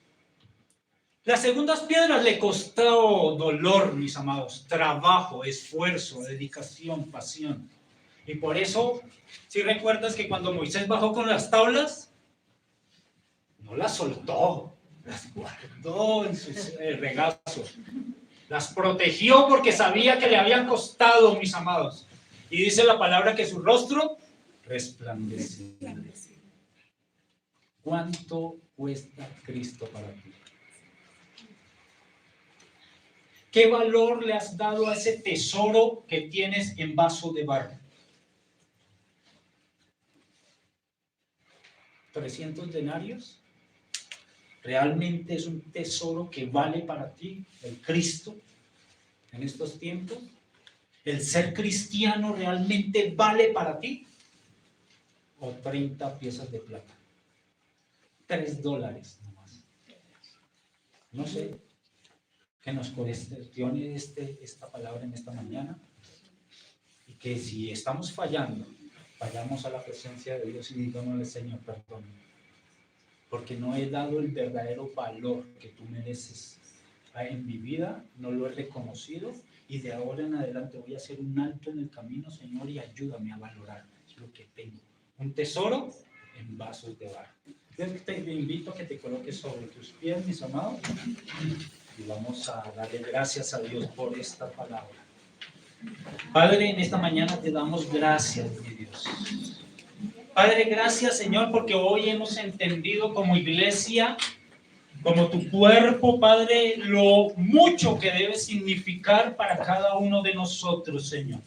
Las segundas piedras le costó dolor, mis amados, trabajo, esfuerzo, dedicación, pasión. Y por eso, si recuerdas que cuando Moisés bajó con las tablas, no las soltó, las guardó en sus regazos. Las protegió porque sabía que le habían costado, mis amados. Y dice la palabra que su rostro resplandecía. ¿Cuánto cuesta Cristo para ti? ¿Qué valor le has dado a ese tesoro que tienes en vaso de barro? 300 denarios. ¿Realmente es un tesoro que vale para ti el Cristo en estos tiempos? ¿El ser cristiano realmente vale para ti? ¿O 30 piezas de plata? $3 nomás. No sé, que nos cuestione esta palabra en esta mañana, y que si estamos fallando, vayamos a la presencia de Dios y digámosle, Señor, perdón, porque no he dado el verdadero valor que tú mereces en mi vida, no lo he reconocido, y de ahora en adelante voy a hacer un alto en el camino, Señor, y ayúdame a valorar lo que tengo. Un tesoro en vasos de barro. Yo te invito a que te coloques sobre tus pies, mis amados, y vamos a darle gracias a Dios por esta palabra. Padre, en esta mañana te damos gracias, mi Dios. Padre, gracias, Señor, porque hoy hemos entendido como iglesia, como tu cuerpo, Padre, lo mucho que debe significar para cada uno de nosotros, Señor.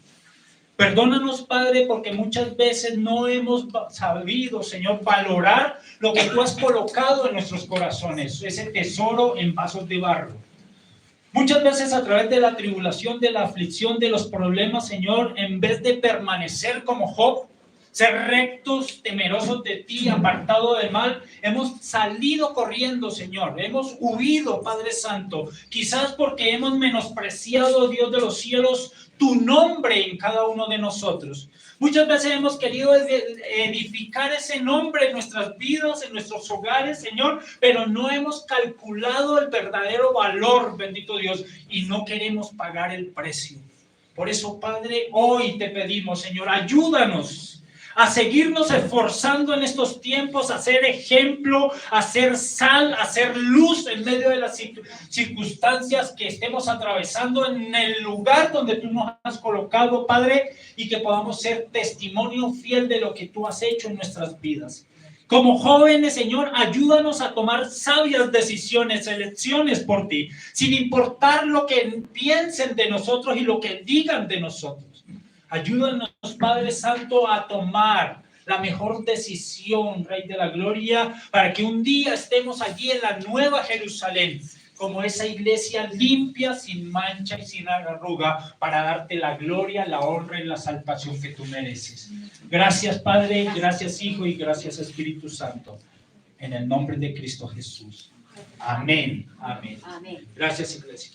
Perdónanos, Padre, porque muchas veces no hemos sabido, Señor, valorar lo que tú has colocado en nuestros corazones, ese tesoro en vasos de barro. Muchas veces a través de la tribulación, de la aflicción, de los problemas, Señor, en vez de permanecer como Job, ser rectos, temerosos de ti, apartados del mal, hemos salido corriendo, Señor. Hemos huido, Padre Santo. Quizás porque hemos menospreciado, Dios de los cielos, tu nombre en cada uno de nosotros. Muchas veces hemos querido edificar ese nombre en nuestras vidas, en nuestros hogares, Señor, pero no hemos calculado el verdadero valor, bendito Dios, y no queremos pagar el precio. Por eso, Padre, hoy te pedimos, Señor, ayúdanos a seguirnos esforzando en estos tiempos, a ser ejemplo, a ser sal, a ser luz en medio de las circunstancias que estemos atravesando en el lugar donde tú nos has colocado, Padre, y que podamos ser testimonio fiel de lo que tú has hecho en nuestras vidas. Como jóvenes, Señor, ayúdanos a tomar sabias decisiones, elecciones por ti, sin importar lo que piensen de nosotros y lo que digan de nosotros. Ayúdanos, Padre Santo, a tomar la mejor decisión, Rey de la Gloria, para que un día estemos allí en la Nueva Jerusalén, como esa iglesia limpia, sin mancha y sin arruga, para darte la gloria, la honra y la salvación que tú mereces. Gracias, Padre, gracias, Hijo, y gracias, Espíritu Santo. En el nombre de Cristo Jesús. Amén. Amén. Gracias, iglesia.